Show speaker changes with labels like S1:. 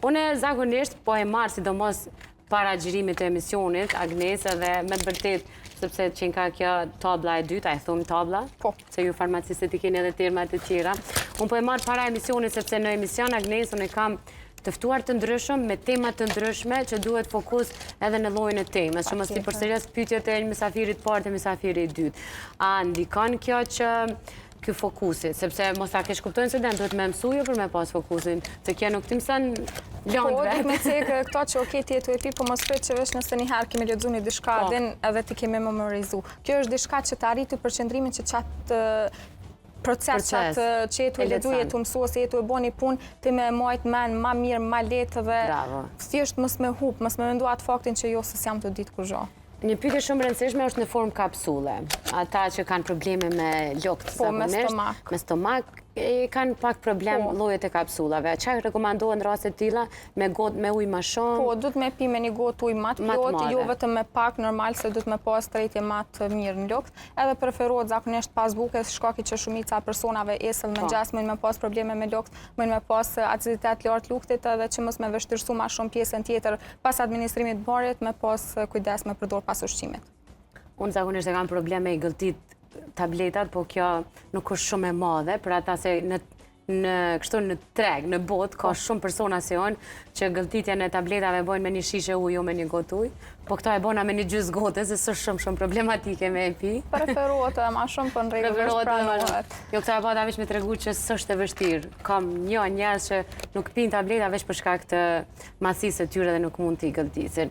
S1: Unë zakonisht po e marr sidomos para xhirimit të emisionit Agnesë dhe me të vërtet sepse që ka kjo tabla e dytë, a e thon tabla?
S2: Po.
S1: Se ju farmacistët i keni edhe terma të tjera. Unë po e marr para emisionit sepse në emision Agnesën e kam të ftuar të ndryshëm me tema të ndryshme që duhet fokus edhe në llojin e temës, që mos i përsëris pyetjet e mysafirit parë të mysafirit dytë. A ndikon kjo që ky fokusi, sepse mos ta kesh kuptojnë se duhet me mësuju për me pas fokusin, se kjo nuk të mëson lëndëve.
S2: Po, duhet me cekë këto që okej ti e tu e pi, po mos prit që vesh nëse një herë kemi lexuar një diçka din edhe ti kemi memorizu. Kjo është diçka që të arriti përqendrimin që çat proces që jetu e lexuar, jetu mësuar, se jetu e bën një punë, ti me majt men më mirë, më lehtë dhe thjesht mos me hub, mos me mendua atë faktin që jo se jam të ditë kur gjë.
S1: Një pyetje shumë e rëndësishme është në formë kapsule. Ata që kanë probleme me lëkt zakonisht, me stomak, kanë pak problem llojet e kapsulave. Çfarë rekomandohen raste të tilla me ujë më shumë?
S2: Po, duhet me pi me një gotë ujë më të plotë, jo vetëm me pak normal se duhet me pas tretje më të mirë në lëkt. Edhe preferohet zakonisht pas bukës, shkaki që shumica personave esëll me ngjas mund me pas probleme me lëkt, mund me pas aciditet lart luktit edhe që mos me vështirësu më shumë pjesën tjetër pas administrimit të barit me pas kujdes me përdor pas ushqimit.
S1: Unë zakonisht e kam probleme i gëltit tabletat, po kjo nuk është shumë e madhe, për ata se në treg, në botë, ka shumë persona si unë që gëlltitjen e tabletave bojnë me një shishe ujë, jo me një gotë ujë, po këto e bona me një gjysmë gote, se së shumë problematike me e pi.
S2: Preferohet edhe ma shumë për në rregullisht pranohet.
S1: Jo, këto e bata veç me tregu që s'është e vështirë. Kam njerëz që nuk pinë tableta veç për shkak të masisë të tyre dhe nuk mund t'i gëlltisin.